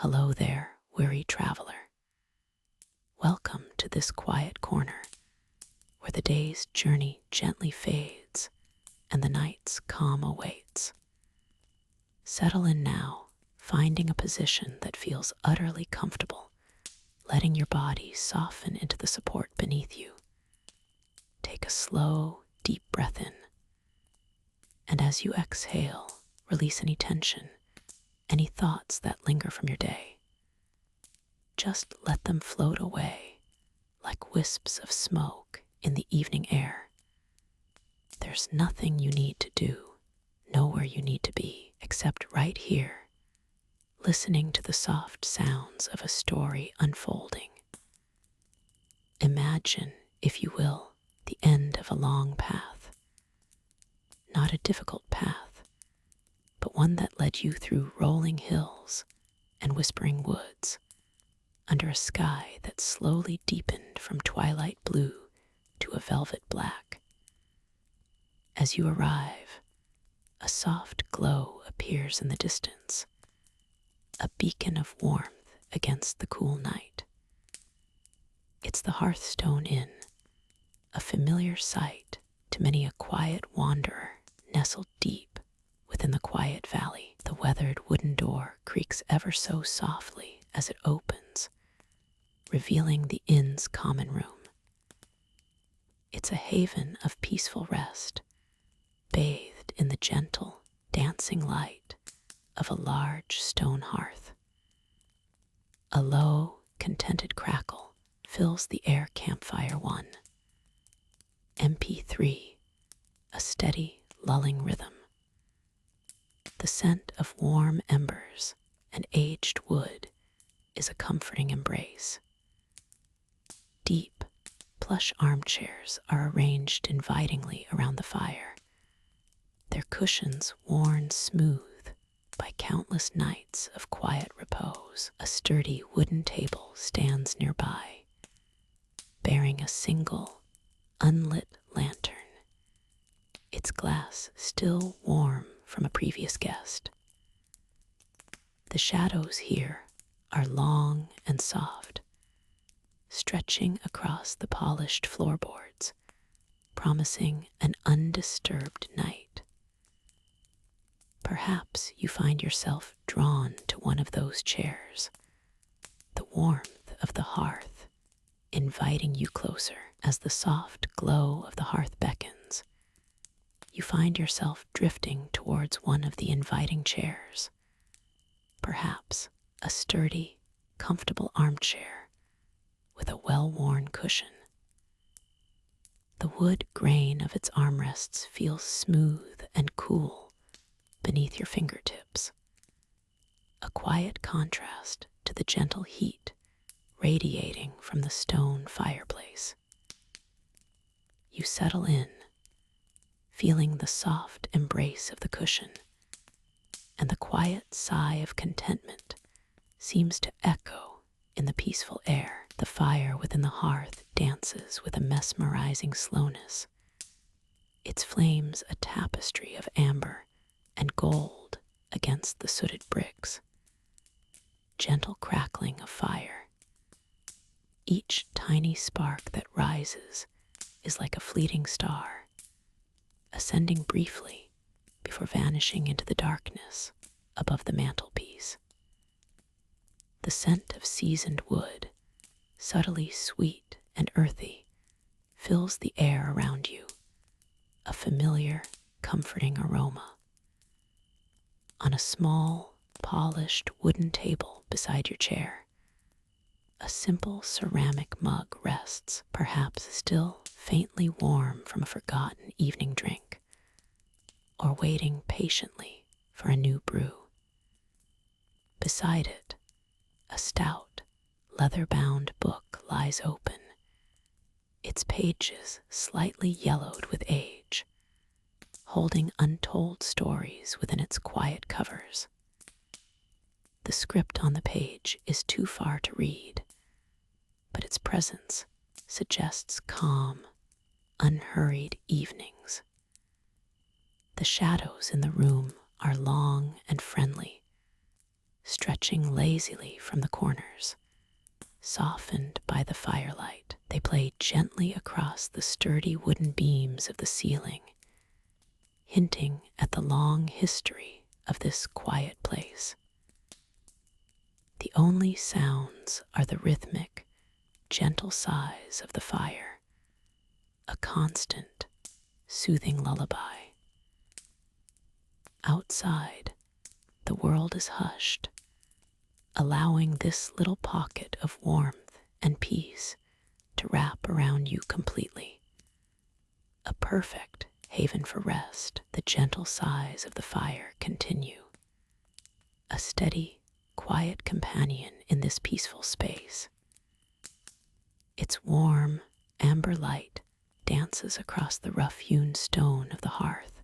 Hello there, weary traveler. Welcome to this quiet corner where the day's journey gently fades and the night's calm awaits. Settle in now, finding a position that feels utterly comfortable, letting your body soften into the support beneath you. Take a slow, deep breath in, and as you exhale, release any tension, any thoughts that linger from your day. Just let them float away like wisps of smoke in the evening air. There's nothing you need to do, nowhere you need to be, except right here, listening to the soft sounds of a story unfolding. Imagine, if you will, the end of a long path. Not a difficult path, but one that led you through rolling hills and whispering woods, under a sky that slowly deepened from twilight blue to a velvet black. As you arrive, a soft glow appears in the distance, a beacon of warmth against the cool night. It's the Hearthstone Inn, a familiar sight to many a quiet wanderer nestled deep within the quiet valley. The weathered wooden door creaks ever so softly as it opens, revealing the inn's common room. It's a haven of peaceful rest, bathed in the gentle, dancing light of a large stone hearth. A low, contented crackle fills the air campfire one. MP3, a steady, lulling rhythm. The scent of warm embers and aged wood is a comforting embrace. Deep, plush armchairs are arranged invitingly around the fire, their cushions worn smooth by countless nights of quiet repose. A sturdy wooden table stands nearby, bearing a single, unlit lantern, its glass still warm from a previous guest. The shadows here are long and soft, stretching across the polished floorboards, promising an undisturbed night. Perhaps you find yourself drawn to one of those chairs, the warmth of the hearth inviting you closer. As the soft glow of the hearth beckons, you find yourself drifting towards one of the inviting chairs, perhaps a sturdy, comfortable armchair with a well-worn cushion. The wood grain of its armrests feels smooth and cool beneath your fingertips, a quiet contrast to the gentle heat radiating from the stone fireplace. You settle in, feeling the soft embrace of the cushion, and the quiet sigh of contentment seems to echo in the peaceful air. The fire within the hearth dances with a mesmerizing slowness, its flames a tapestry of amber and gold against the sooted bricks. Gentle crackling of fire. Each tiny spark that rises is like a fleeting star, ascending briefly before vanishing into the darkness above the mantelpiece. The scent of seasoned wood, subtly sweet and earthy, fills the air around you, a familiar, comforting aroma. On a small, polished wooden table beside your chair, a simple ceramic mug rests, perhaps still faintly warm from a forgotten evening drink, or waiting patiently for a new brew. Beside it, a stout, leather-bound book lies open, its pages slightly yellowed with age, holding untold stories within its quiet covers. The script on the page is too far to read, but its presence suggests calm, unhurried evenings. The shadows in the room are long and friendly, stretching lazily from the corners. Softened by the firelight, they play gently across the sturdy wooden beams of the ceiling, hinting at the long history of this quiet place. The only sounds are the rhythmic, gentle sighs of the fire, a constant, soothing lullaby. Outside, the world is hushed, allowing this little pocket of warmth and peace to wrap around you completely. A perfect haven for rest. The gentle sighs of the fire continue, a steady, quiet companion in this peaceful space. Its warm, amber light dances across the rough-hewn stone of the hearth,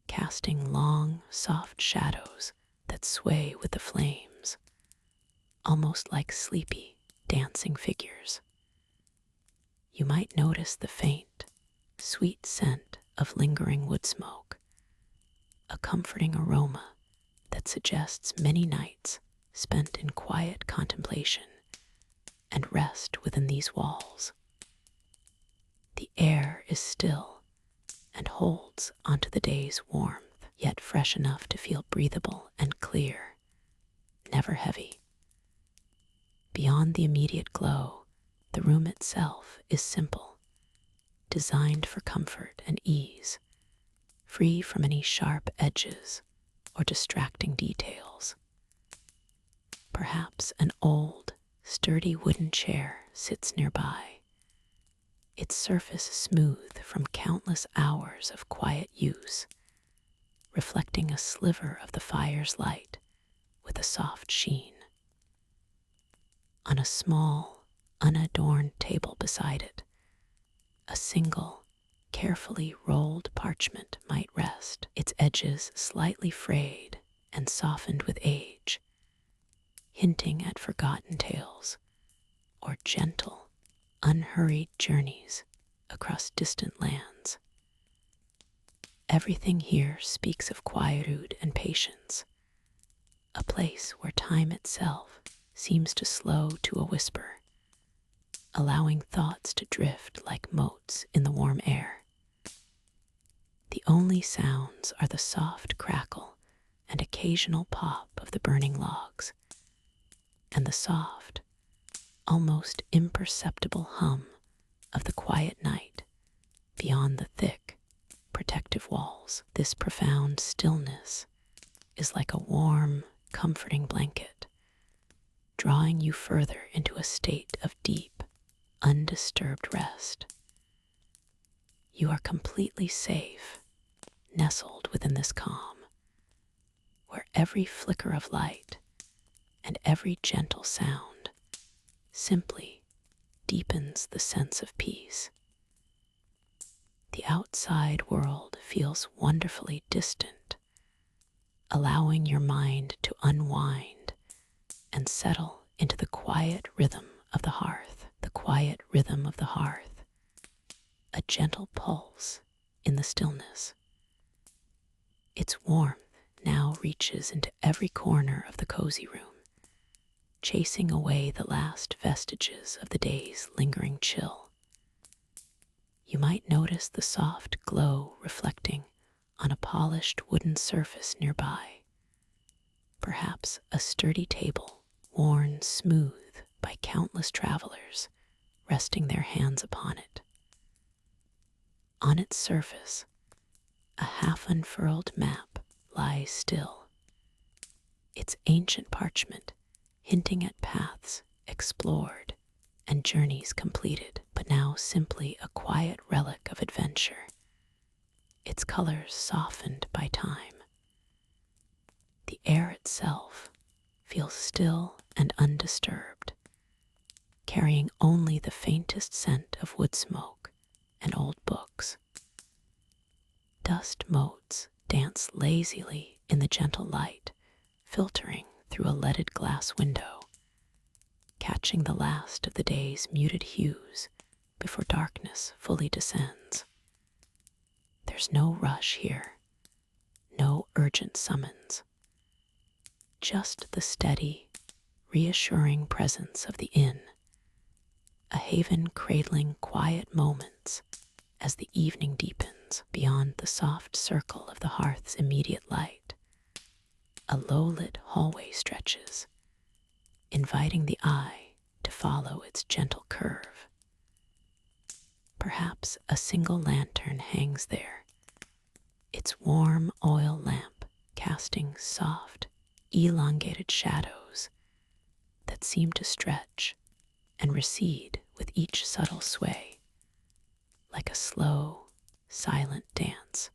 casting long, soft shadows that sway with the flames, almost like sleepy, dancing figures. You might notice the faint, sweet scent of lingering wood smoke, a comforting aroma that suggests many nights spent in quiet contemplation and rest within these walls. The air is still and holds onto the day's warmth, yet fresh enough to feel breathable and clear, never heavy. Beyond the immediate glow, the room itself is simple, designed for comfort and ease, free from any sharp edges or distracting details. Perhaps an old, sturdy wooden chair sits nearby, its surface smooth from countless hours of quiet use, reflecting a sliver of the fire's light with a soft sheen. On a small, unadorned table beside it, a single, carefully rolled parchment might rest, its edges slightly frayed and softened with age, hinting at forgotten tales or gentle, unhurried journeys across distant lands. Everything here speaks of quietude and patience, a place where time itself seems to slow to a whisper, allowing thoughts to drift like motes in the warm air. The only sounds are the soft crackle and occasional pop of the burning logs, and the soft, almost imperceptible hum of the quiet night beyond the thick, protective walls. This profound stillness is like a warm, comforting blanket, drawing you further into a state of deep, undisturbed rest. You are completely safe, nestled within this calm, where every flicker of light and every gentle sound simply deepens the sense of peace. The outside world feels wonderfully distant, allowing your mind to unwind and settle into the quiet rhythm of the hearth. The quiet rhythm of the hearth, a gentle pulse in the stillness. Its warmth now reaches into every corner of the cozy room, chasing away the last vestiges of the day's lingering chill. You might notice the soft glow reflecting on a polished wooden surface nearby, perhaps a sturdy table worn smooth by countless travelers resting their hands upon it. On its surface, a half-unfurled map lies still, its ancient parchment hinting at paths explored and journeys completed, but now simply a quiet relic of adventure, its colors softened by time. The air itself feels still and undisturbed, carrying only the faintest scent of wood smoke and old books. Dust motes dance lazily in the gentle light, filtering through a leaded glass window, catching the last of the day's muted hues before darkness fully descends. There's no rush here, no urgent summons. just the steady, reassuring presence of the inn, a haven cradling quiet moments as the evening deepens beyond the soft circle of the hearth's immediate light. A low-lit hallway stretches, inviting the eye to follow its gentle curve. Perhaps a single lantern hangs there, its warm oil lamp casting soft, elongated shadows that seem to stretch and recede with each subtle sway, like a slow, silent dance.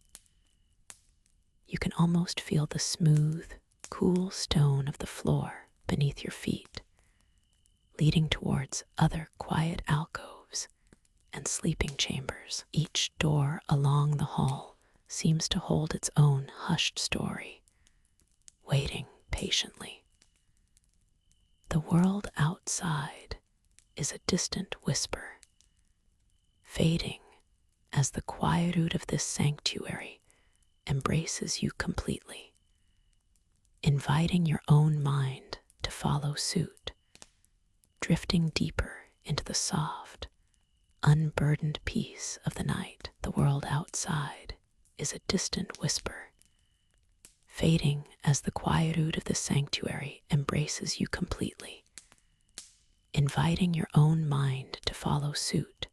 You can almost feel the smooth, cool stone of the floor beneath your feet, leading towards other quiet alcoves and sleeping chambers. Each door along the hall seems to hold its own hushed story, waiting patiently. The world outside is a distant whisper, fading as the quietude of this sanctuary embraces you completely, inviting your own mind to follow suit, drifting deeper into the soft, unburdened peace of the night. The world outside is a distant whisper, fading as the quietude of the sanctuary embraces you completely, inviting your own mind to follow suit,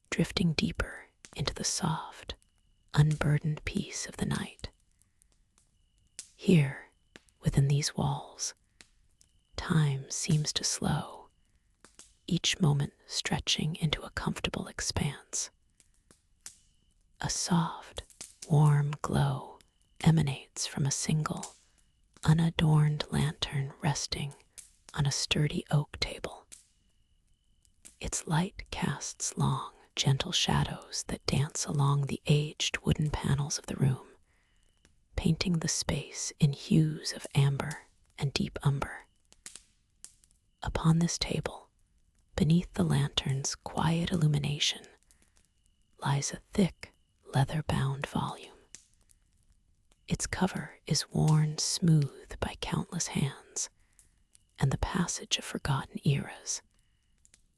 drifting deeper into the soft, unburdened peace of the night. Here, within these walls, time seems to slow, each moment stretching into a comfortable expanse. A soft, warm glow emanates from a single, unadorned lantern resting on a sturdy oak table. Its light casts long, gentle shadows that dance along the aged wooden panels of the room, painting the space in hues of amber and deep umber. Upon this table, beneath the lantern's quiet illumination, lies a thick, leather-bound volume. Its cover is worn smooth by countless hands and the passage of forgotten eras,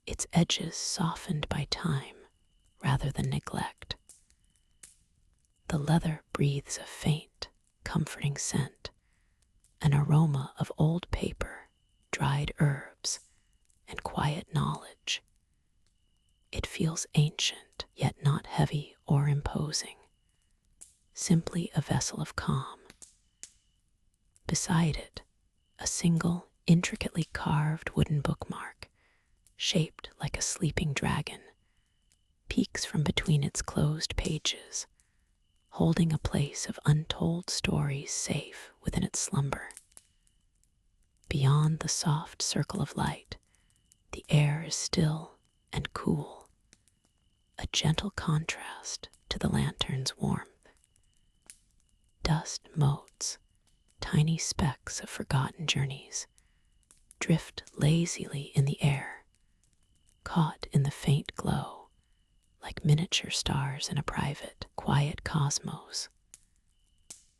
its edges softened by time rather than neglect. The leather breathes a faint, comforting scent, an aroma of old paper, dried herbs, and quiet knowledge. It feels ancient, yet not heavy or imposing, simply a vessel of calm. Beside it, a single, intricately carved wooden bookmark, shaped like a sleeping dragon, peeks from between its closed pages, holding a place of untold stories safe within its slumber. Beyond the soft circle of light, the air is still and cool, a gentle contrast to the lantern's warmth. Dust motes, tiny specks of forgotten journeys, drift lazily in the air, caught in the faint glow, like miniature stars in a private, quiet cosmos.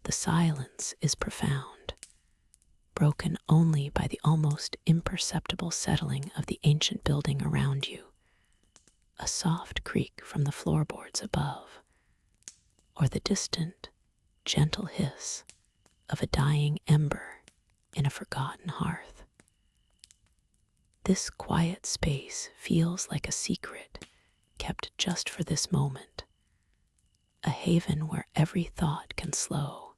The silence is profound, broken only by the almost imperceptible settling of the ancient building around you, a soft creak from the floorboards above, or the distant, gentle hiss of a dying ember in a forgotten hearth. This quiet space feels like a secret kept just for this moment, a haven where every thought can slow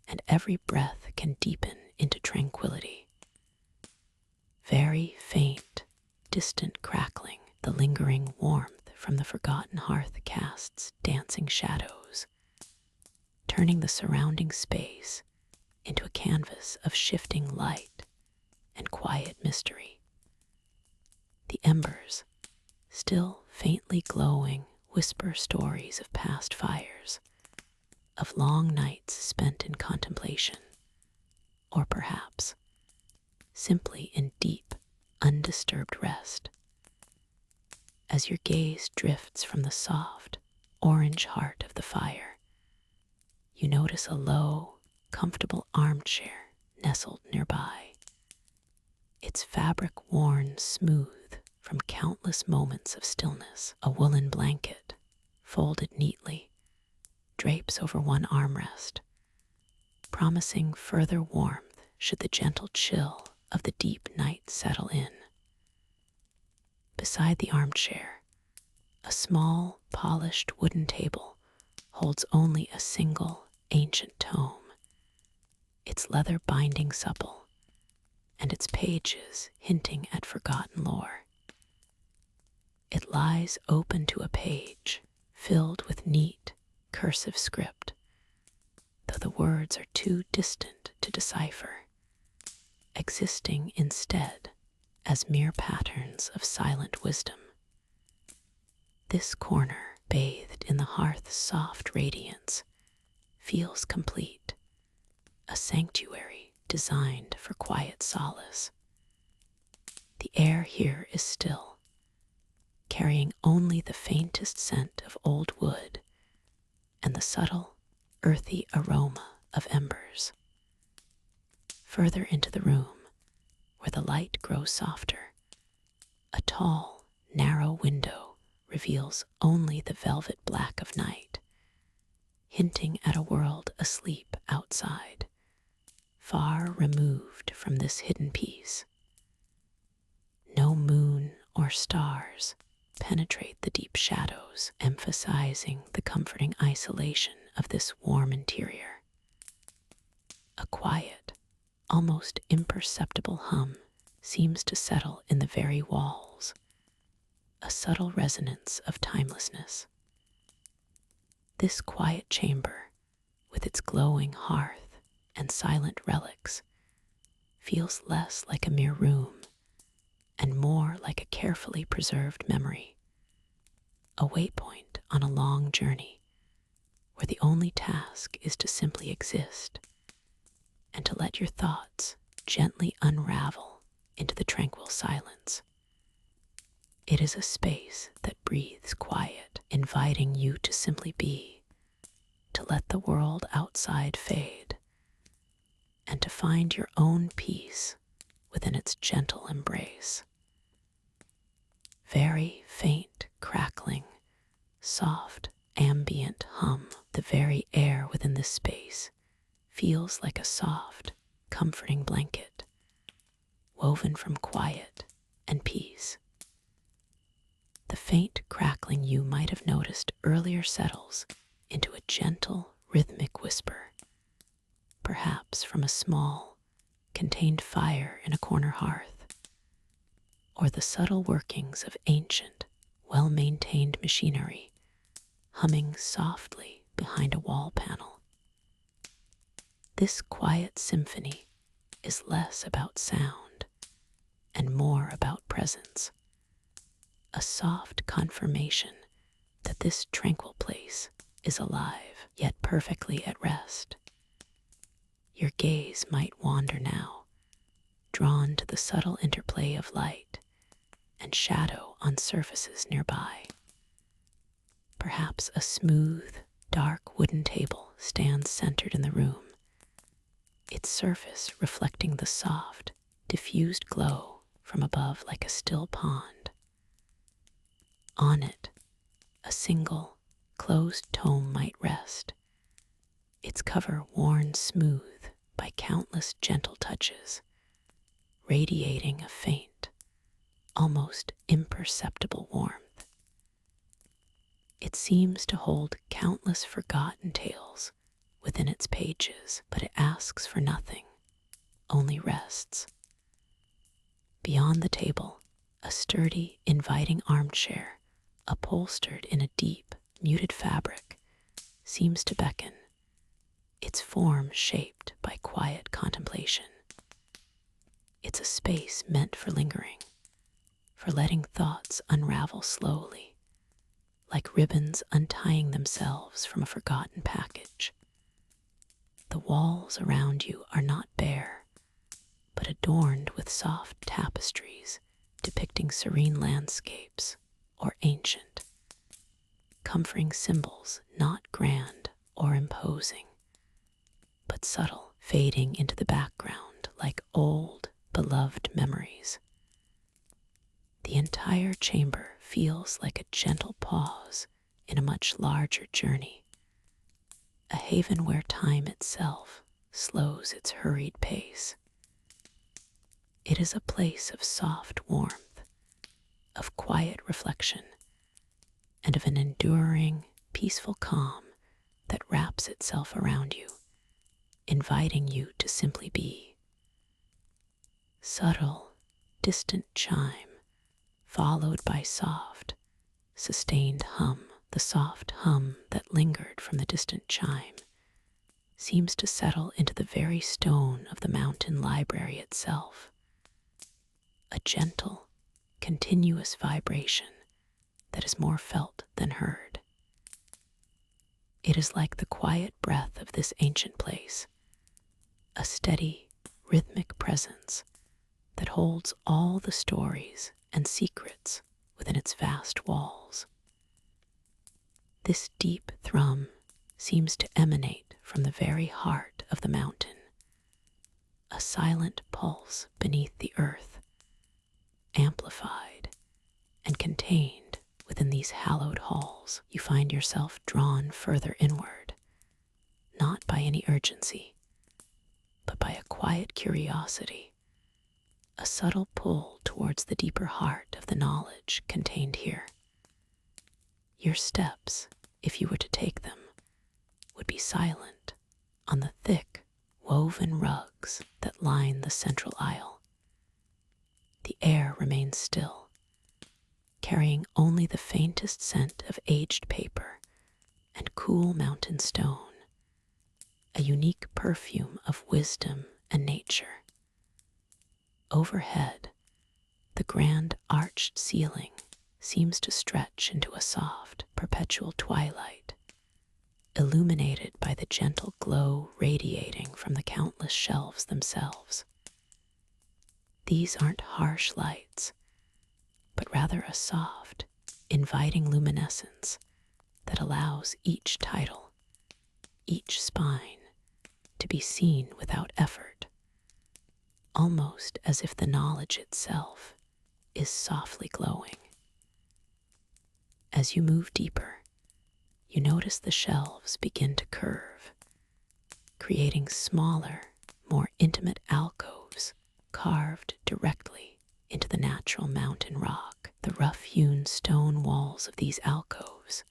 and every breath can deepen into tranquility. Very faint, distant crackling, the lingering warmth from the forgotten hearth casts dancing shadows, turning the surrounding space into a canvas of shifting light and quiet mystery. The embers, still faintly glowing, whisper stories of past fires, of long nights spent in contemplation, or perhaps simply in deep, undisturbed rest. As your gaze drifts from the soft, orange heart of the fire, you notice a low, comfortable armchair nestled nearby, its fabric worn smooth from countless moments of stillness. A woolen blanket, folded neatly, drapes over one armrest, promising further warmth should the gentle chill of the deep night settle in. Beside the armchair, a small, polished wooden table holds only a single ancient tome, its leather binding supple, and its pages hinting at forgotten lore. It lies open to a page filled with neat, cursive script, though the words are too distant to decipher, existing instead as mere patterns of silent wisdom. This corner, bathed in the hearth's soft radiance, feels complete, a sanctuary designed for quiet solace. The air here is still, carrying only the faintest scent of old wood and the subtle, earthy aroma of embers. Further into the room, where the light grows softer, a tall, narrow window reveals only the velvet black of night, hinting at a world asleep outside, far removed from this hidden peace. No moon or stars penetrate the deep shadows, emphasizing the comforting isolation of this warm interior. A quiet, almost imperceptible hum seems to settle in the very walls, a subtle resonance of timelessness. This quiet chamber, with its glowing hearth and silent relics, feels less like a mere room and more like a carefully preserved memory, a waypoint on a long journey where the only task is to simply exist and to let your thoughts gently unravel into the tranquil silence. It is a space that breathes quiet, inviting you to simply be, to let the world outside fade, and to find your own peace within its gentle embrace. Very faint crackling, soft ambient hum, the very air within this space feels like a soft, comforting blanket, woven from quiet and peace. The faint crackling you might have noticed earlier settles into a gentle, rhythmic whisper, perhaps from a small, contained fire in a corner hearth, or the subtle workings of ancient, well-maintained machinery humming softly behind a wall panel. This quiet symphony is less about sound and more about presence, a soft confirmation that this tranquil place is alive, yet perfectly at rest. Your gaze might wander now, drawn to the subtle interplay of light and shadow on surfaces nearby. Perhaps a smooth, dark wooden table stands centered in the room, its surface reflecting the soft, diffused glow from above like a still pond. On it, a single, closed tome might rest, its cover worn smooth by countless gentle touches, radiating a faint, almost imperceptible warmth. It seems to hold countless forgotten tales within its pages, but it asks for nothing, only rests. Beyond the table, a sturdy, inviting armchair, upholstered in a deep, muted fabric, seems to beckon, its form shaped by quiet contemplation. It's a space meant for lingering, for letting thoughts unravel slowly, like ribbons untying themselves from a forgotten package. The walls around you are not bare, but adorned with soft tapestries depicting serene landscapes or ancient, comforting symbols not grand or imposing, but subtle, fading into the background like old, beloved memories. The entire chamber feels like a gentle pause in a much larger journey, a haven where time itself slows its hurried pace. It is a place of soft warmth, of quiet reflection, and of an enduring, peaceful calm that wraps itself around you, inviting you to simply be. Subtle, distant chime, followed by soft, sustained hum. The soft hum that lingered from the distant chime seems to settle into the very stone of the mountain library itself. A gentle, continuous vibration that is more felt than heard. It is like the quiet breath of this ancient place, a steady, rhythmic presence that holds all the stories and secrets within its vast walls. This deep thrum seems to emanate from the very heart of the mountain, a silent pulse beneath the earth, amplified and contained within these hallowed halls. You find yourself drawn further inward, not by any urgency, but by a quiet curiosity, a subtle pull towards the deeper heart of the knowledge contained here. Your steps, if you were to take them, would be silent on the thick, woven rugs that line the central aisle. The air remains still, carrying only the faintest scent of aged paper and cool mountain stone, a unique perfume of wisdom and nature. Overhead, the grand arched ceiling seems to stretch into a soft, perpetual twilight, illuminated by the gentle glow radiating from the countless shelves themselves. These aren't harsh lights, but rather a soft, inviting luminescence that allows each title, each spine, to be seen without effort, almost as if the knowledge itself is softly glowing. As you move deeper, you notice the shelves begin to curve, creating smaller, more intimate alcoves carved directly into the natural mountain rock. The rough-hewn stone walls of these alcoves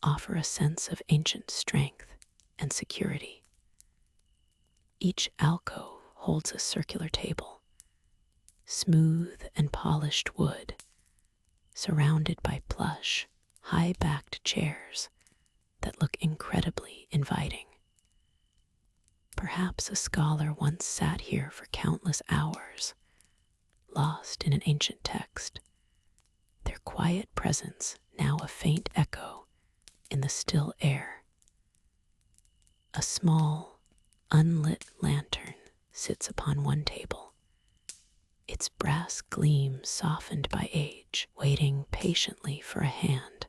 offer a sense of ancient strength and security. Each alcove holds a circular table, smooth and polished wood, surrounded by plush, high-backed chairs that look incredibly inviting. Perhaps a scholar once sat here for countless hours, lost in an ancient text, their quiet presence now a faint echo in the still air. A small, unlit lantern sits upon one table, its brass gleam softened by age, waiting patiently for a hand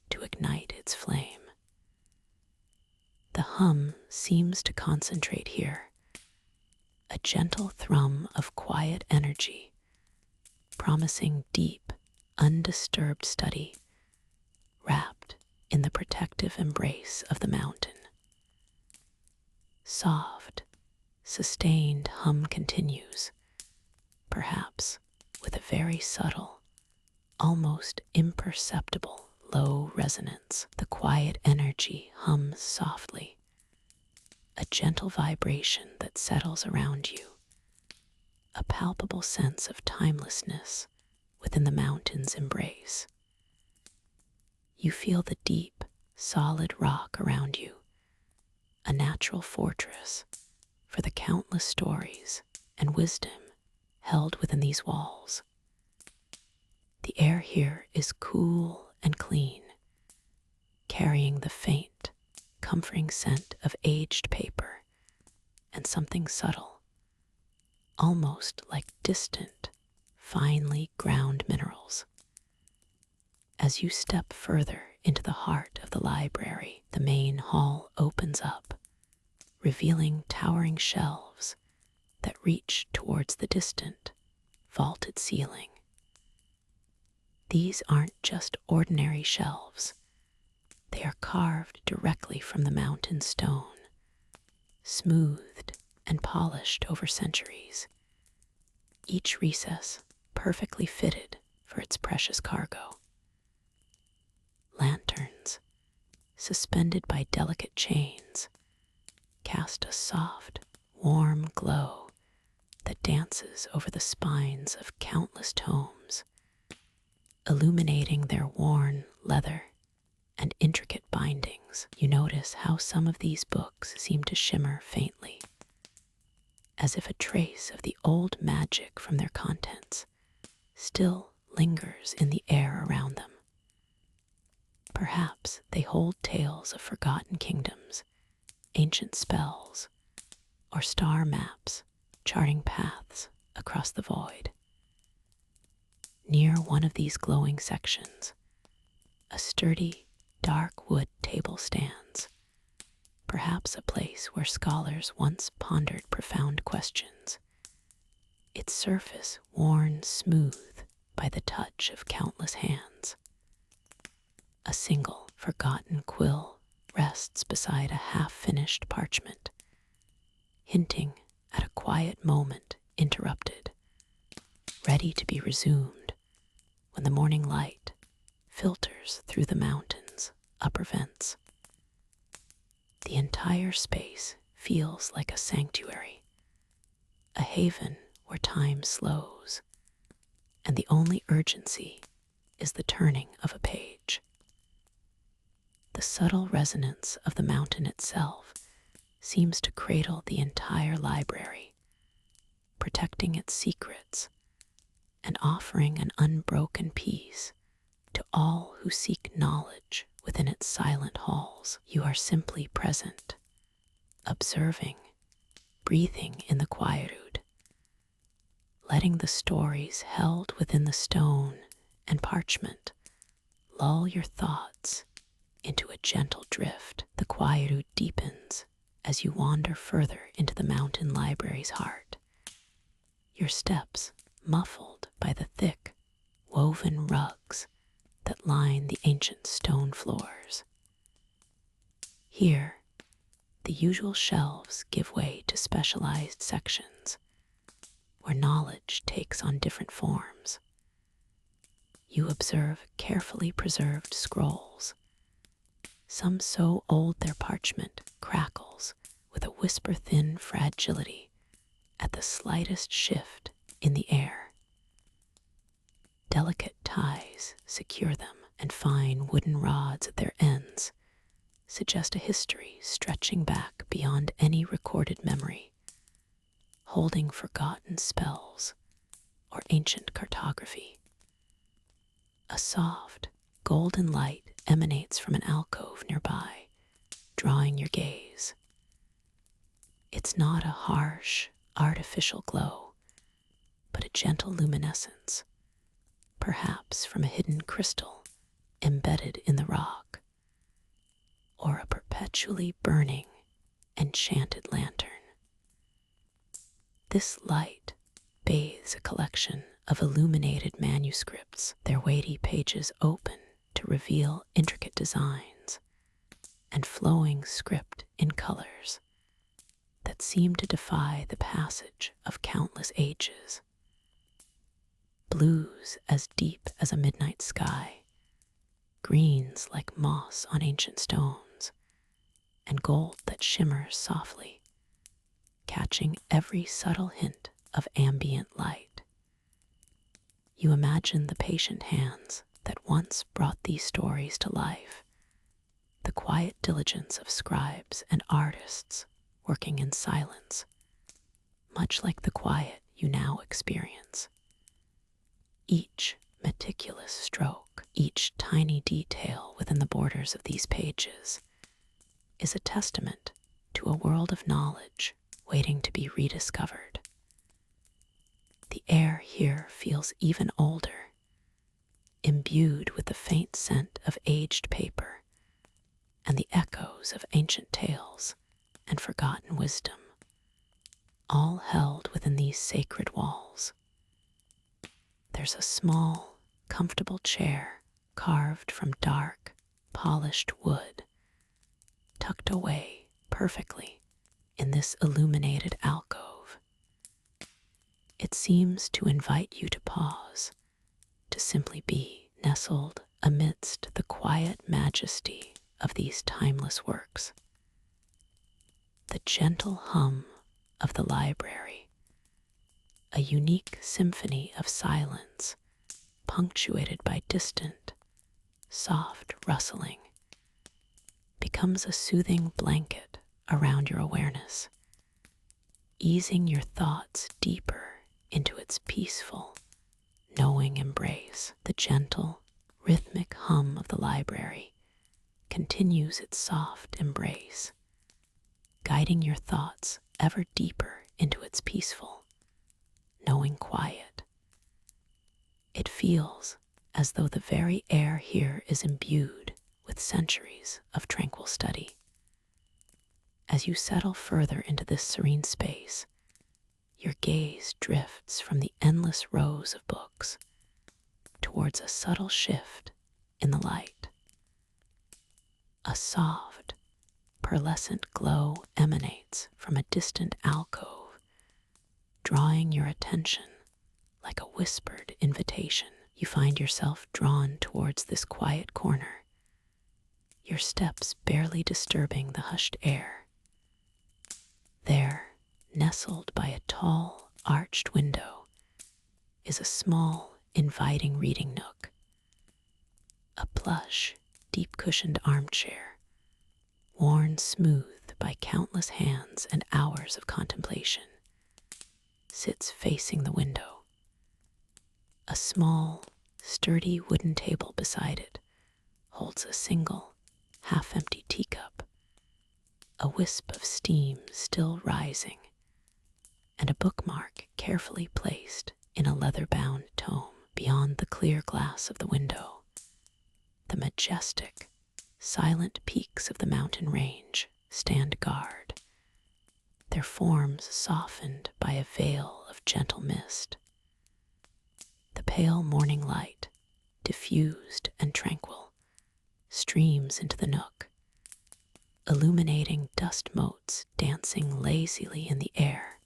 to ignite its flame. The hum seems to concentrate here, a gentle thrum of quiet energy, promising deep, undisturbed study, wrapped in the protective embrace of the mountain. Soft, sustained hum continues, perhaps with a very subtle, almost imperceptible low resonance. The quiet energy hums softly, a gentle vibration that settles around you, a palpable sense of timelessness within the mountain's embrace. You feel the deep, solid rock around you, a natural fortress for the countless stories and wisdom held within these walls. The air here is cool and clean, carrying the faint, comforting scent of aged paper and something subtle, almost like distant, finely ground minerals. As you step further into the heart of the library, the main hall opens up, revealing towering shelves that reach towards the distant, vaulted ceiling. These aren't just ordinary shelves. They are carved directly from the mountain stone, smoothed and polished over centuries, each recess perfectly fitted for its precious cargo. Lanterns, suspended by delicate chains, cast a soft, warm glow that dances over the spines of countless tomes, illuminating their worn leather and intricate bindings. You notice how some of these books seem to shimmer faintly, as if a trace of the old magic from their contents still lingers in the air around them. Perhaps they hold tales of forgotten kingdoms, ancient spells, or star maps charting paths across the void. Near one of these glowing sections, a sturdy, dark wood table stands, perhaps a place where scholars once pondered profound questions, its surface worn smooth by the touch of countless hands. A single forgotten quill rests beside a half-finished parchment, hinting at a quiet moment interrupted, ready to be resumed when the morning light filters through the mountain's upper vents. The entire space feels like a sanctuary, a haven where time slows, and the only urgency is the turning of a page. The subtle resonance of the mountain itself seems to cradle the entire library, protecting its secrets and offering an unbroken peace to all who seek knowledge within its silent halls. You are simply present, observing, breathing in the quietude, letting the stories held within the stone and parchment lull your thoughts into a gentle drift. The quietude deepens as you wander further into the mountain library's heart, your steps muffled by the thick, woven rugs that line the ancient stone floors. Here, the usual shelves give way to specialized sections where knowledge takes on different forms. You observe carefully preserved scrolls, some so old their parchment crackles with a whisper-thin fragility at the slightest shift in the air. Delicate ties secure them, and fine wooden rods at their ends suggest a history stretching back beyond any recorded memory, holding forgotten spells or ancient cartography. A soft, golden light emanates from an alcove nearby, drawing your gaze. It's not a harsh, artificial glow, but a gentle luminescence, perhaps from a hidden crystal embedded in the rock, or a perpetually burning, enchanted lantern. This light bathes a collection of illuminated manuscripts, their weighty pages open to reveal intricate designs and flowing script in colors that seem to defy the passage of countless ages. Blues as deep as a midnight sky, greens like moss on ancient stones, and gold that shimmers softly, catching every subtle hint of ambient light. You imagine the patient hands that once brought these stories to life, the quiet diligence of scribes and artists working in silence, much like the quiet you now experience. Each meticulous stroke, each tiny detail within the borders of these pages is a testament to a world of knowledge waiting to be rediscovered. The air here feels even older, imbued with the faint scent of aged paper and the echoes of ancient tales and forgotten wisdom, all held within these sacred walls. There's a small, comfortable chair carved from dark, polished wood, tucked away perfectly in this illuminated alcove. It seems to invite you to pause, to simply be nestled amidst the quiet majesty of these timeless works. The gentle hum of the library, a unique symphony of silence punctuated by distant, soft rustling, becomes a soothing blanket around your awareness, easing your thoughts deeper into its peaceful, knowing embrace. The gentle, rhythmic hum of the library continues its soft embrace, guiding your thoughts ever deeper into its peaceful, knowing quiet. It feels as though the very air here is imbued with centuries of tranquil study. As you settle further into this serene space, your gaze drifts from the endless rows of books towards a subtle shift in the light. A soft, pearlescent glow emanates from a distant alcove, drawing your attention like a whispered invitation. You find yourself drawn towards this quiet corner, your steps barely disturbing the hushed air. There, nestled by a tall, arched window, is a small, inviting reading nook. A plush, deep-cushioned armchair, worn smooth by countless hands and hours of contemplation, sits facing the window. A small, sturdy wooden table beside it holds a single, half-empty teacup, a wisp of steam still rising, and a bookmark carefully placed in a leather-bound tome. Beyond the clear glass of the window, the majestic, silent peaks of the mountain range stand guard, their forms softened by a veil of gentle mist. The pale morning light, diffused and tranquil, streams into the nook, illuminating dust motes dancing lazily in the air,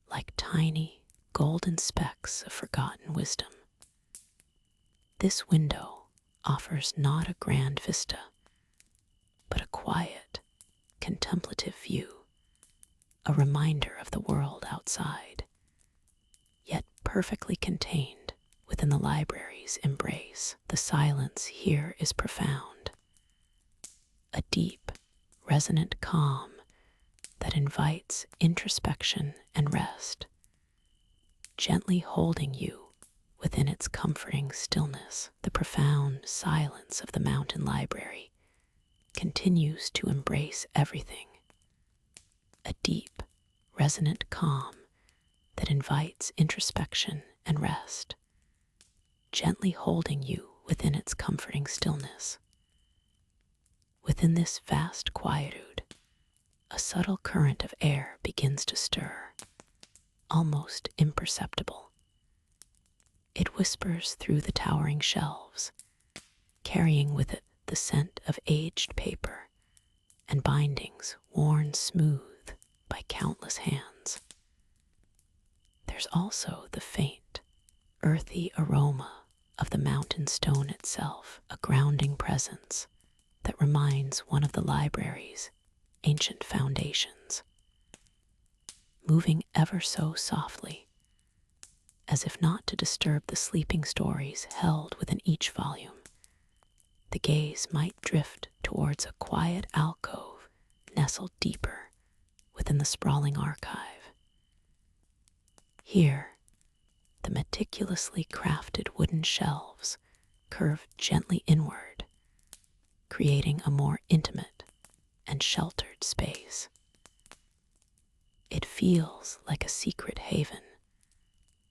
like tiny, golden specks of forgotten wisdom. This window offers not a grand vista, but a quiet, contemplative view, a reminder of the world outside, yet perfectly contained within the library's embrace. The silence here is profound, a deep, resonant calm that invites introspection and rest, gently holding you within its comforting stillness. The profound silence of the mountain library continues to embrace everything, a deep, resonant calm that invites introspection and rest, gently holding you within its comforting stillness. Within this vast quietude, a subtle current of air begins to stir, almost imperceptible. It whispers through the towering shelves, carrying with it the scent of aged paper and bindings worn smooth by countless hands. There's also the faint, earthy aroma of the mountain stone itself, a grounding presence that reminds one of the library's ancient foundations. Moving ever so softly, as if not to disturb the sleeping stories held within each volume, the gaze might drift towards a quiet alcove nestled deeper within the sprawling archive. Here, the meticulously crafted wooden shelves curve gently inward, creating a more intimate and sheltered space. It feels like a secret haven,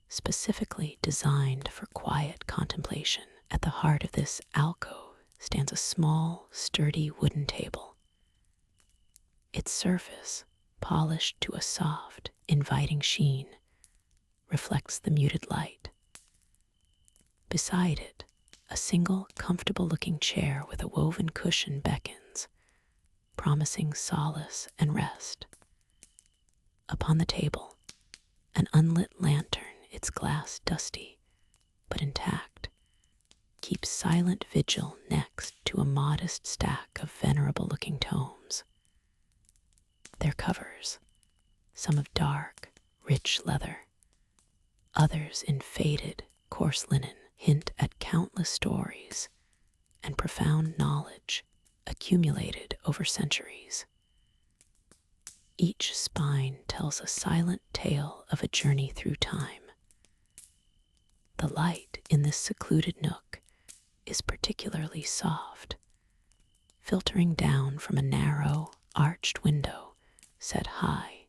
specifically designed for quiet contemplation. At the heart of this alcove stands a small, sturdy wooden table. Its surface, polished to a soft, inviting sheen, reflects the muted light. Beside it, a single comfortable-looking chair with a woven cushion beckons, promising solace and rest. Upon the table, an unlit lantern, its glass dusty but intact, keeps silent vigil next to a modest stack of venerable-looking tomes. Their covers, some of dark, rich leather, others in faded, coarse linen, hint at countless stories and profound knowledge accumulated over centuries. Each spine tells a silent tale of a journey through time. The light in this secluded nook is particularly soft, filtering down from a narrow, arched window set high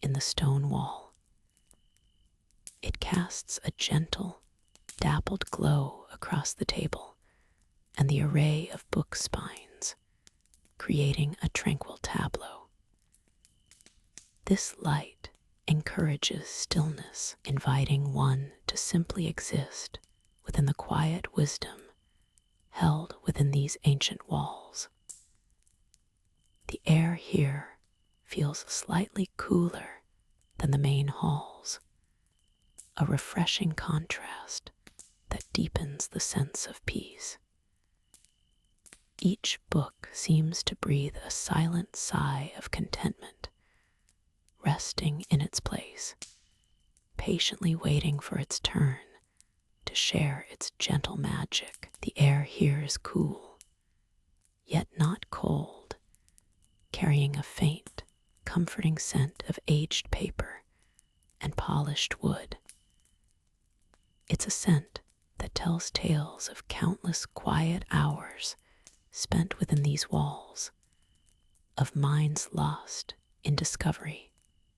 in the stone wall. It casts a gentle, dappled glow across the table and the array of book spines, creating a tranquil tableau. This light encourages stillness, inviting one to simply exist within the quiet wisdom held within these ancient walls. The air here feels slightly cooler than the main halls, a refreshing contrast that deepens the sense of peace. Each book seems to breathe a silent sigh of contentment, resting in its place, patiently waiting for its turn to share its gentle magic. The air here is cool, yet not cold, carrying a faint, comforting scent of aged paper and polished wood. It's a scent that tells tales of countless quiet hours spent within these walls, of minds lost in discovery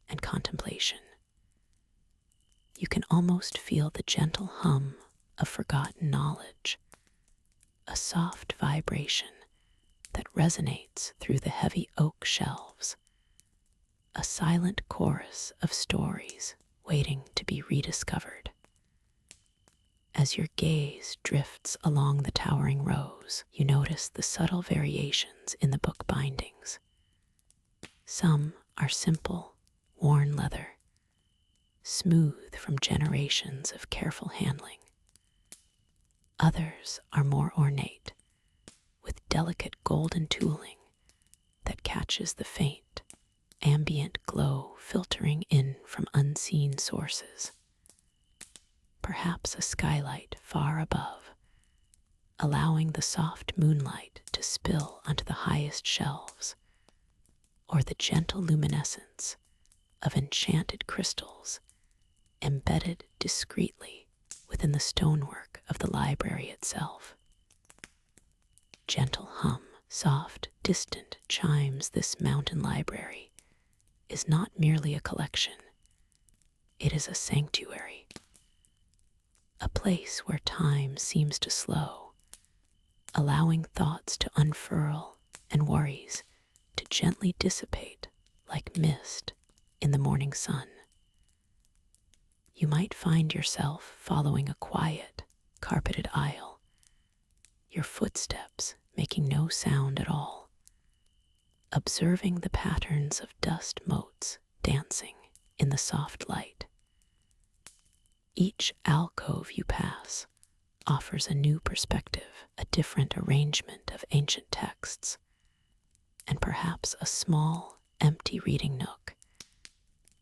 and contemplation. You can almost feel the gentle hum of forgotten knowledge, a soft vibration that resonates through the heavy oak shelves, a silent chorus of stories waiting to be rediscovered. As your gaze drifts along the towering rows, you notice the subtle variations in the book bindings. Some are simple, worn leather, smooth from generations of careful handling. Others are more ornate, with delicate golden tooling that catches the faint, ambient glow filtering in from unseen sources. Perhaps a skylight far above, allowing the soft moonlight to spill onto the highest shelves, or the gentle luminescence of enchanted crystals embedded discreetly within the stonework of the library itself. Gentle hum, soft, distant chimes. This mountain library is not merely a collection. It is a sanctuary, a place where time seems to slow, allowing thoughts to unfurl and worries to gently dissipate like mist in the morning sun. You might find yourself following a quiet, carpeted aisle, your footsteps making no sound at all, observing the patterns of dust motes dancing in the soft light. Each alcove you pass offers a new perspective, a different arrangement of ancient texts, and perhaps a small, empty reading nook,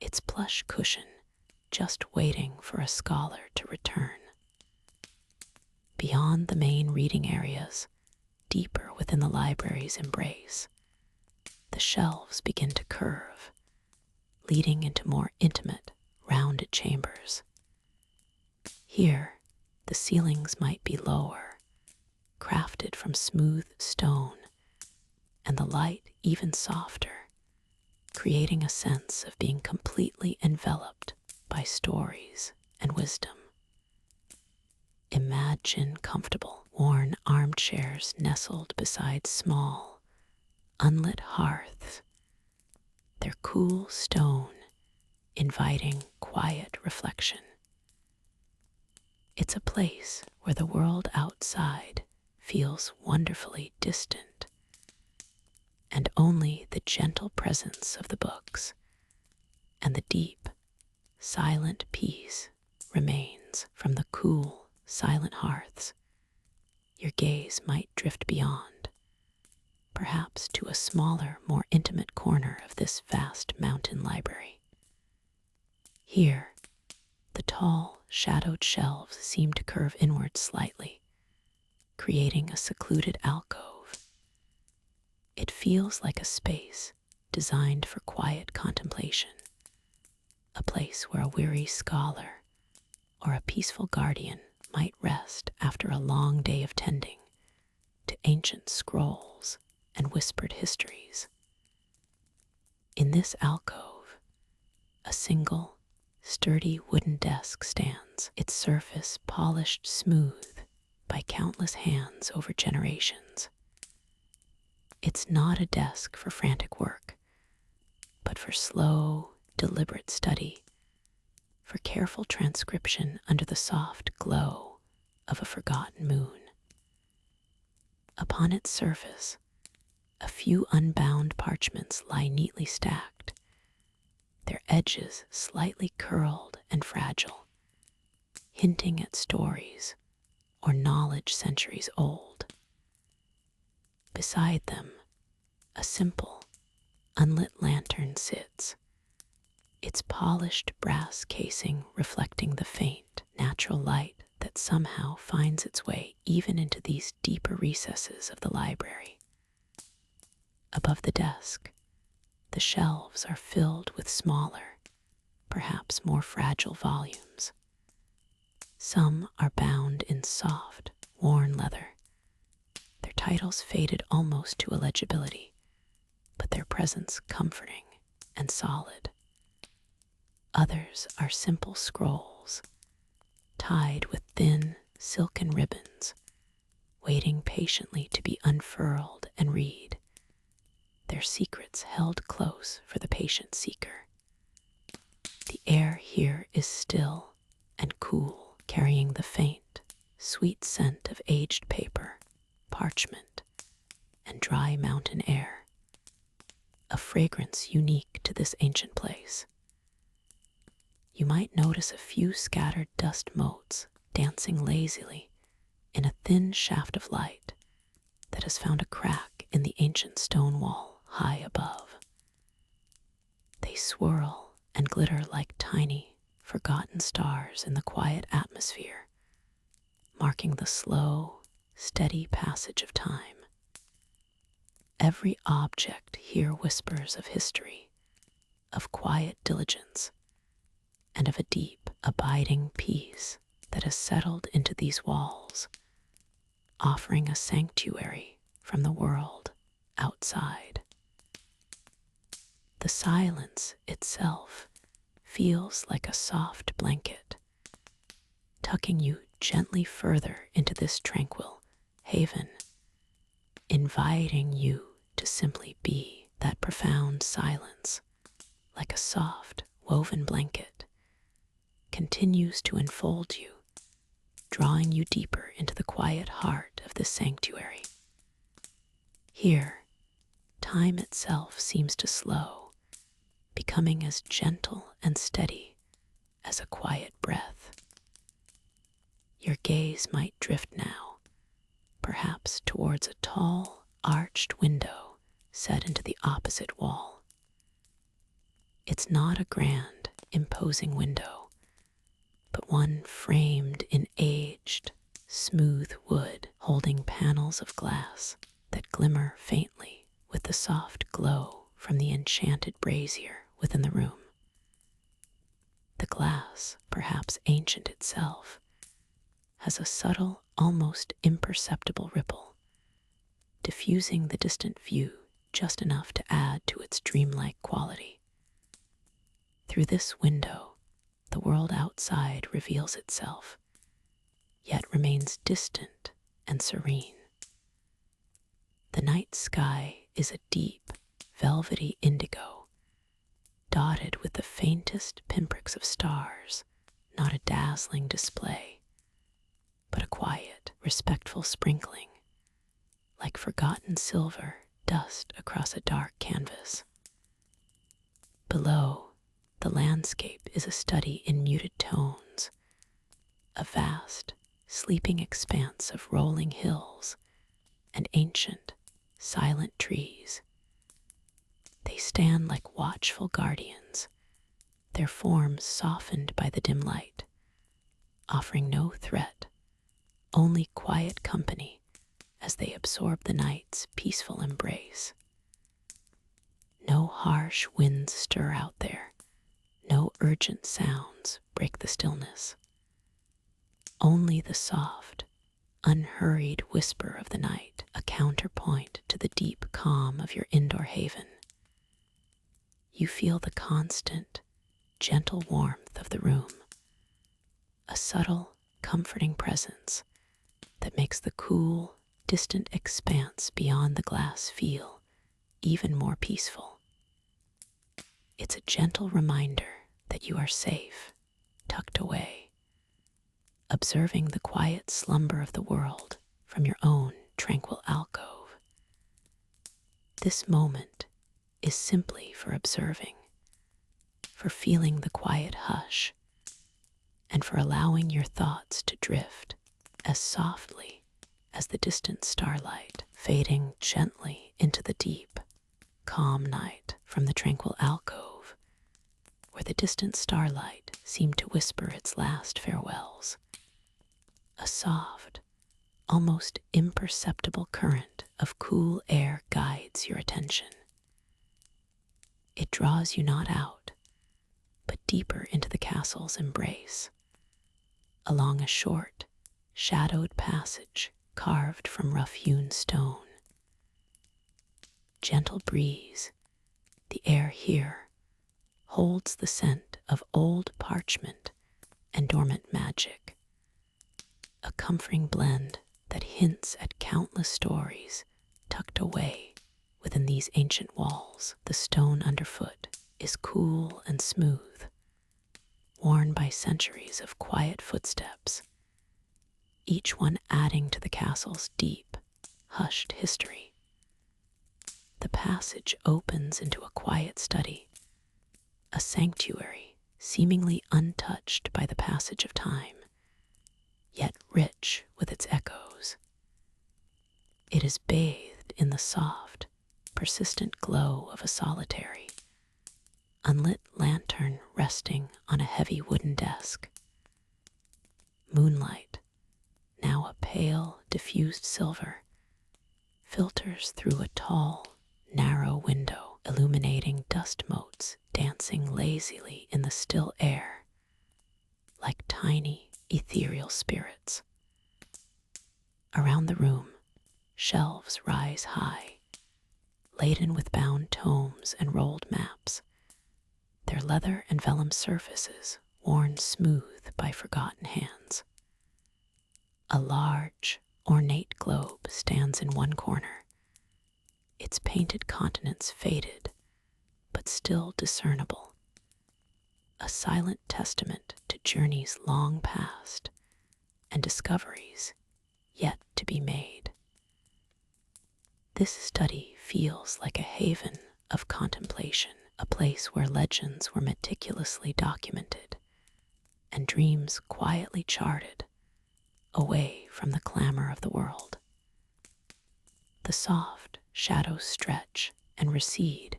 its plush cushion just waiting for a scholar to return. Beyond the main reading areas, deeper within the library's embrace, the shelves begin to curve, leading into more intimate, rounded chambers. Here, the ceilings might be lower, crafted from smooth stone, and the light even softer, creating a sense of being completely enveloped by stories and wisdom. Imagine comfortable, worn armchairs nestled beside small, unlit hearths, their cool stone inviting quiet reflection. It's a place where the world outside feels wonderfully distant, and only the gentle presence of the books and the deep, silent peace remains from the cool, silent hearths. Your gaze might drift beyond, perhaps to a smaller, more intimate corner of this vast mountain library. Here, the tall, shadowed shelves seem to curve inward slightly, creating a secluded alcove. It feels like a space designed for quiet contemplation, a place where a weary scholar or a peaceful guardian might rest after a long day of tending to ancient scrolls and whispered histories. In this alcove, a single, sturdy wooden desk stands, its surface polished smooth by countless hands over generations. It's not a desk for frantic work, but for slow, deliberate study, for careful transcription under the soft glow of a forgotten moon. Upon its surface, a few unbound parchments lie neatly stacked, their edges slightly curled and fragile, hinting at stories or knowledge centuries old. Beside them, a simple, unlit lantern sits, its polished brass casing reflecting the faint, natural light that somehow finds its way even into these deeper recesses of the library. Above the desk, the shelves are filled with smaller, perhaps more fragile volumes. Some are bound in soft, worn leather, their titles faded almost to illegibility, but their presence comforting and solid. Others are simple scrolls, tied with thin, silken ribbons, waiting patiently to be unfurled and read, their secrets held close for the patient seeker. The air here is still and cool, carrying the faint, sweet scent of aged paper, parchment, and dry mountain air, a fragrance unique to this ancient place. You might notice a few scattered dust motes dancing lazily in a thin shaft of light that has found a crack in the ancient stone wall high above. They swirl and glitter like tiny, forgotten stars in the quiet atmosphere, marking the slow, steady passage of time. Every object here whispers of history, of quiet diligence, and of a deep, abiding peace that has settled into these walls, offering a sanctuary from the world outside. The silence itself feels like a soft blanket, tucking you gently further into this tranquil haven, inviting you to simply be. That profound silence, like a soft, woven blanket, continues to enfold you, drawing you deeper into the quiet heart of this sanctuary. Here, time itself seems to slow, becoming as gentle and steady as a quiet breath. Your gaze might drift now, perhaps towards a tall, arched window set into the opposite wall. It's not a grand, imposing window, but one framed in aged, smooth wood, holding panels of glass that glimmer faintly with the soft glow from the enchanted brazier within the room. The glass, perhaps ancient itself, has a subtle, almost imperceptible ripple, diffusing the distant view just enough to add to its dreamlike quality. Through this window, the world outside reveals itself, yet remains distant and serene. The night sky is a deep, velvety indigo, dotted with the faintest pinpricks of stars, not a dazzling display, but a quiet, respectful sprinkling, like forgotten silver dust across a dark canvas. Below, the landscape is a study in muted tones, a vast, sleeping expanse of rolling hills and ancient, silent trees. They stand like watchful guardians, their forms softened by the dim light, offering no threat, only quiet company as they absorb the night's peaceful embrace. No harsh winds stir out there, no urgent sounds break the stillness. Only the soft, unhurried whisper of the night, a counterpoint to the deep calm of your indoor haven. You feel the constant, gentle warmth of the room, a subtle, comforting presence that makes the cool, distant expanse beyond the glass feel even more peaceful. It's a gentle reminder that you are safe, tucked away, observing the quiet slumber of the world from your own tranquil alcove. This moment is simply for observing, for feeling the quiet hush, and for allowing your thoughts to drift as softly as the distant starlight, fading gently into the deep, calm night from the tranquil alcove, where the distant starlight seemed to whisper its last farewells. A soft, almost imperceptible current of cool air guides your attention. It draws you not out, but deeper into the castle's embrace, along a short, shadowed passage carved from rough-hewn stone. Gentle breeze, the air here holds the scent of old parchment and dormant magic, a comforting blend that hints at countless stories tucked away within these ancient walls. The stone underfoot is cool and smooth, worn by centuries of quiet footsteps, each one adding to the castle's deep, hushed history. The passage opens into a quiet study, a sanctuary seemingly untouched by the passage of time, yet rich with its echoes. It is bathed in the soft, persistent glow of a solitary, unlit lantern resting on a heavy wooden desk. Moonlight, now a pale, diffused silver, filters through a tall, narrow window, illuminating dust motes dancing lazily in the still air, like tiny, ethereal spirits. Around the room, shelves rise high, laden with bound tomes and rolled maps, their leather and vellum surfaces worn smooth by forgotten hands. A large, ornate globe stands in one corner, its painted continents faded, but still discernible, a silent testament to journeys long past and discoveries yet to be made. This study feels like a haven of contemplation, a place where legends were meticulously documented and dreams quietly charted away from the clamor of the world. The soft shadows stretch and recede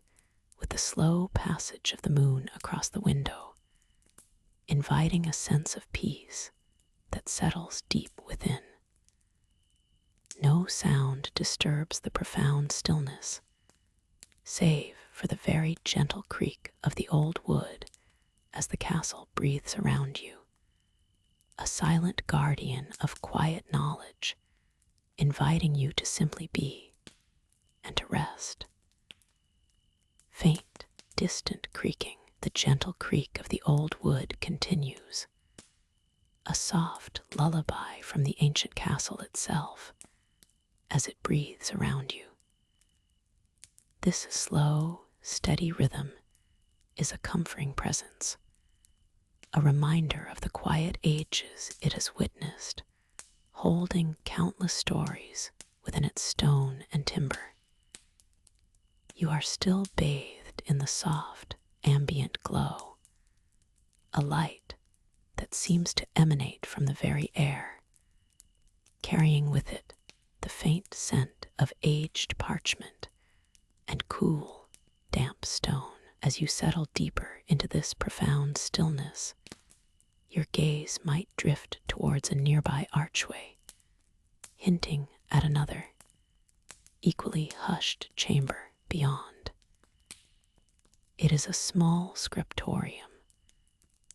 with the slow passage of the moon across the window, inviting a sense of peace that settles deep within. No sound disturbs the profound stillness, save for the very gentle creak of the old wood as the castle breathes around you, a silent guardian of quiet knowledge, inviting you to simply be and to rest. Faint, distant creaking, the gentle creak of the old wood continues, a soft lullaby from the ancient castle itself as it breathes around you. This slow, steady rhythm is a comforting presence, a reminder of the quiet ages it has witnessed, holding countless stories within its stone and timber. You are still bathed in the soft, ambient glow, a light that seems to emanate from the very air, carrying with it the faint scent of aged parchment and cool, damp stone. As you settle deeper into this profound stillness, your gaze might drift towards a nearby archway, hinting at another, equally hushed chamber beyond. It is a small scriptorium,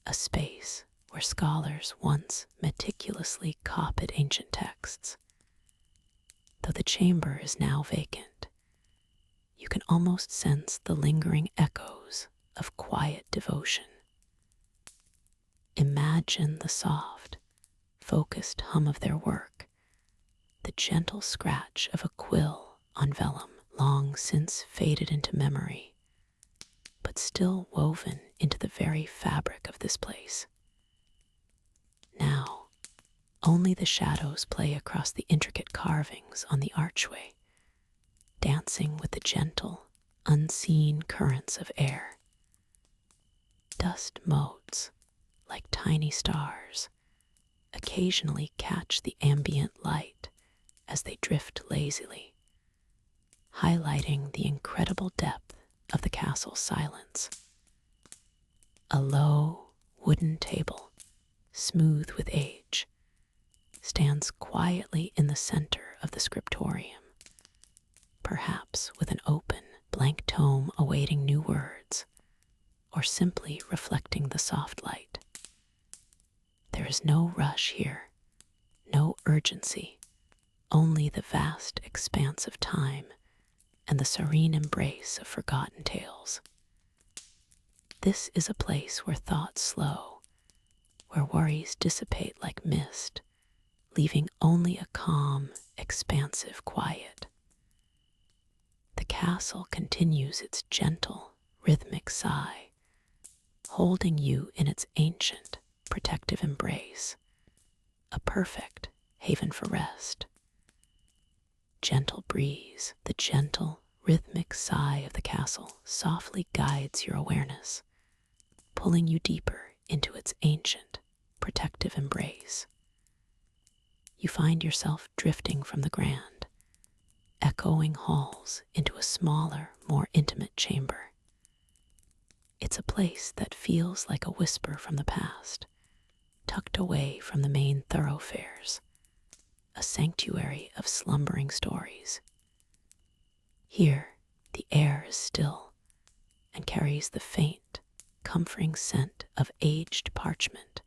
a space where scholars once meticulously copied ancient texts. Though the chamber is now vacant, you can almost sense the lingering echoes of quiet devotion. Imagine the soft, focused hum of their work, the gentle scratch of a quill on vellum long since faded into memory, but still woven into the very fabric of this place. Now, only the shadows play across the intricate carvings on the archway, dancing with the gentle, unseen currents of air. Dust motes, like tiny stars, occasionally catch the ambient light as they drift lazily, highlighting the incredible depth of the castle's silence. A low, wooden table, smooth with age, stands quietly in the center of the scriptorium, perhaps with an open, blank tome awaiting new words, or simply reflecting the soft light. There is no rush here, no urgency, only the vast expanse of time and the serene embrace of forgotten tales. This is a place where thoughts slow, where worries dissipate like mist, leaving only a calm, expansive quiet. The castle continues its gentle, rhythmic sigh, holding you in its ancient, protective embrace, a perfect haven for rest. Gentle breeze, the gentle, rhythmic sigh of the castle softly guides your awareness, pulling you deeper into its ancient, protective embrace. You find yourself drifting from the grand, echoing halls into a smaller, more intimate chamber. It's a place that feels like a whisper from the past, tucked away from the main thoroughfares, a sanctuary of slumbering stories. Here, the air is still and carries the faint, comforting scent of aged parchment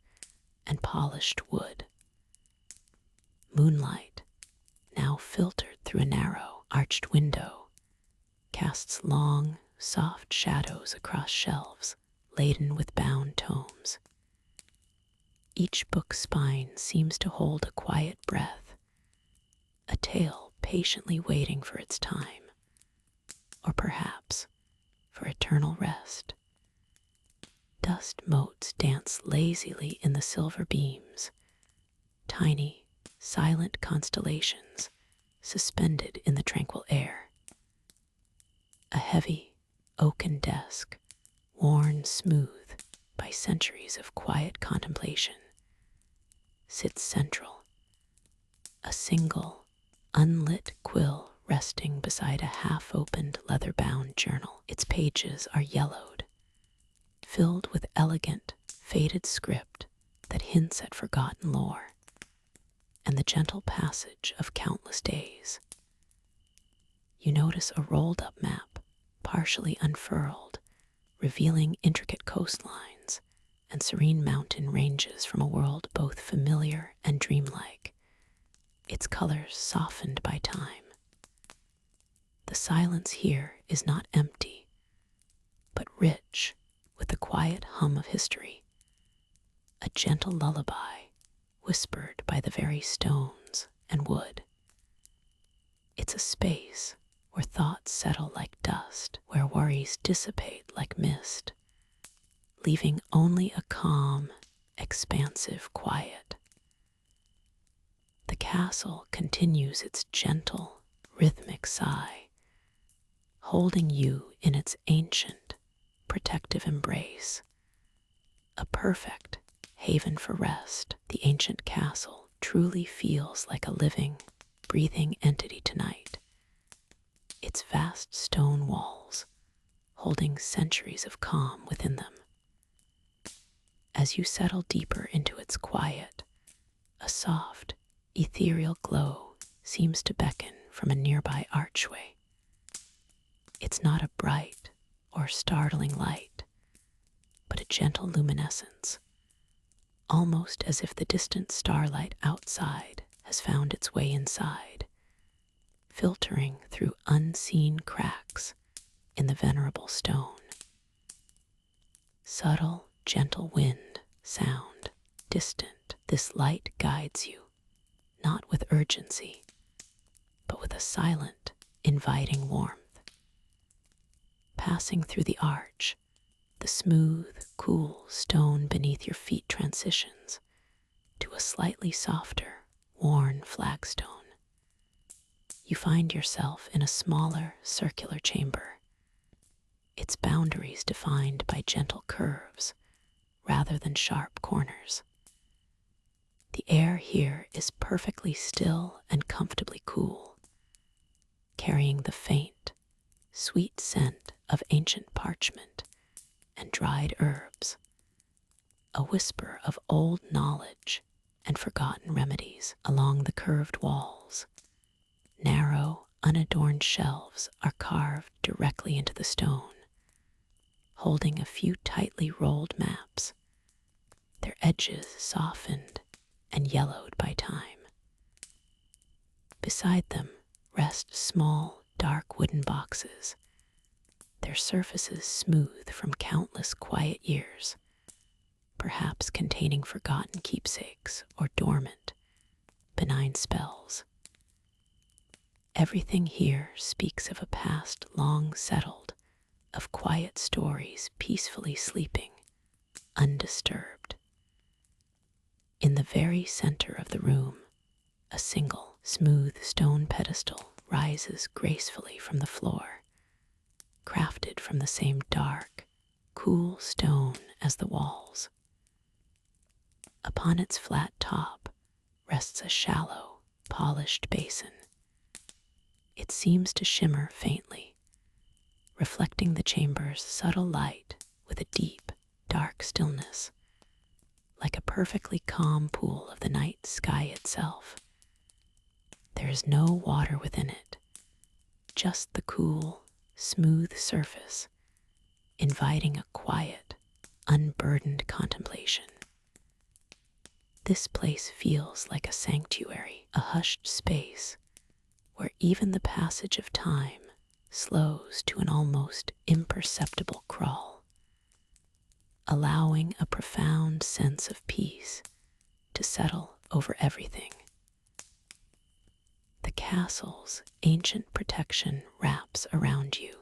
and polished wood. Moonlight, now filtered through a narrow, arched window, casts long, soft shadows across shelves laden with bound tomes. Each book's spine seems to hold a quiet breath, a tale patiently waiting for its time, or perhaps for eternal rest. Dust motes dance lazily in the silver beams, tiny, silent constellations suspended in the tranquil air. A heavy, oaken desk, worn smooth by centuries of quiet contemplation, sits central, a single, unlit quill resting beside a half-opened leather-bound journal. Its pages are yellowed, filled with elegant, faded script that hints at forgotten lore and the gentle passage of countless days. You notice a rolled-up map, partially unfurled, revealing intricate coastlines and serene mountain ranges from a world both familiar and dreamlike, its colors softened by time. The silence here is not empty, but rich with the quiet hum of history, a gentle lullaby whispered by the very stones and wood. It's a space where thoughts settle like dust, where worries dissipate like mist, leaving only a calm, expansive quiet. The castle continues its gentle, rhythmic sigh, holding you in its ancient, protective embrace. A perfect haven for rest, the ancient castle truly feels like a living, breathing entity tonight. Its vast stone walls holding centuries of calm within them. As you settle deeper into its quiet, a soft, ethereal glow seems to beckon from a nearby archway. It's not a bright or startling light, but a gentle luminescence, almost as if the distant starlight outside has found its way inside, filtering through unseen cracks in the venerable stone. Subtle, gentle wind, sound, distant, this light guides you, not with urgency, but with a silent, inviting warmth. Passing through the arch, the smooth, cool stone beneath your feet transitions to a slightly softer, worn flagstone. You find yourself in a smaller, circular chamber, its boundaries defined by gentle curves rather than sharp corners. The air here is perfectly still and comfortably cool, carrying the faint, sweet scent of ancient parchment and dried herbs, a whisper of old knowledge and forgotten remedies. Along the curved walls, narrow, unadorned shelves are carved directly into the stone, holding a few tightly rolled maps, their edges softened and yellowed by time. Beside them rest small, dark wooden boxes, their surfaces smooth from countless quiet years, perhaps containing forgotten keepsakes or dormant, benign spells. Everything here speaks of a past long settled, of quiet stories peacefully sleeping, undisturbed. In the very center of the room, a single, smooth stone pedestal rises gracefully from the floor, crafted from the same dark, cool stone as the walls. Upon its flat top rests a shallow, polished basin. It seems to shimmer faintly, reflecting the chamber's subtle light with a deep, dark stillness, like a perfectly calm pool of the night sky itself. There is no water within it, just the cool, smooth surface, inviting a quiet, unburdened contemplation. This place feels like a sanctuary, a hushed space where even the passage of time slows to an almost imperceptible crawl, allowing a profound sense of peace to settle over everything. The castle's ancient protection wraps around you,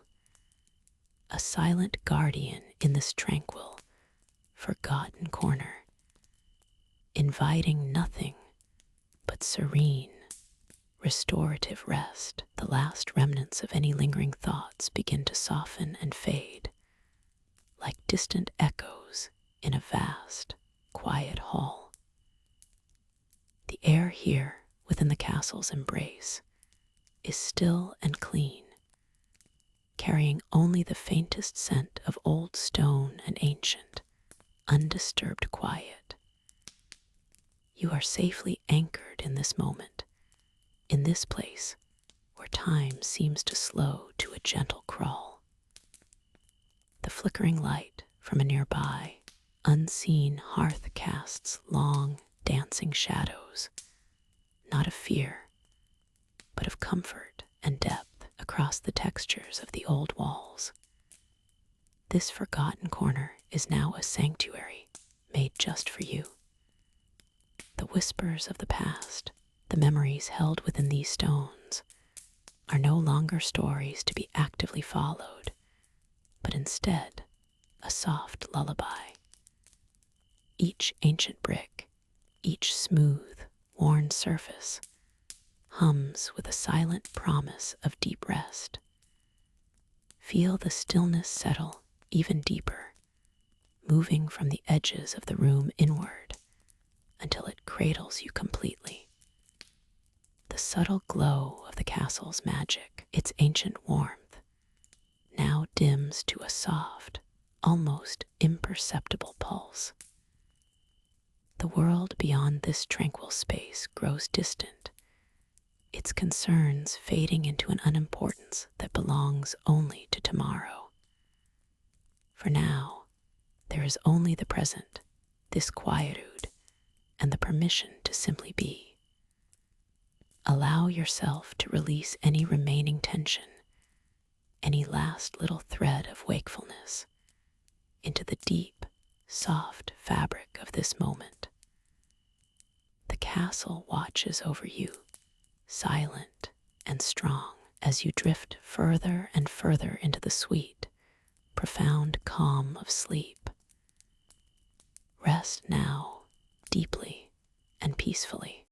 a silent guardian in this tranquil, forgotten corner, inviting nothing but serene, restorative rest. The last remnants of any lingering thoughts begin to soften and fade, like distant echoes in a vast, quiet hall. The air here, within the castle's embrace, is still and clean, carrying only the faintest scent of old stone and ancient, undisturbed quiet. You are safely anchored in this moment, in this place where time seems to slow to a gentle crawl. The flickering light from a nearby, unseen hearth casts long, dancing shadows, not of fear, but of comfort and depth across the textures of the old walls. This forgotten corner is now a sanctuary made just for you. The whispers of the past, the memories held within these stones, are no longer stories to be actively followed, but instead a soft lullaby, Each ancient brick, each smooth, worn surface, hums with a silent promise of deep rest. Feel the stillness settle even deeper, moving from the edges of the room inward until it cradles you completely. The subtle glow of the castle's magic, its ancient warmth, now dims to a soft, almost imperceptible pulse. The world beyond this tranquil space grows distant, its concerns fading into an unimportance that belongs only to tomorrow. For now, there is only the present, this quietude, and the permission to simply be. Allow yourself to release any remaining tension, any last little thread of wakefulness, into the deep, soft fabric of this moment. The castle watches over you, silent and strong, as you drift further and further into the sweet, profound calm of sleep. Rest now, deeply and peacefully.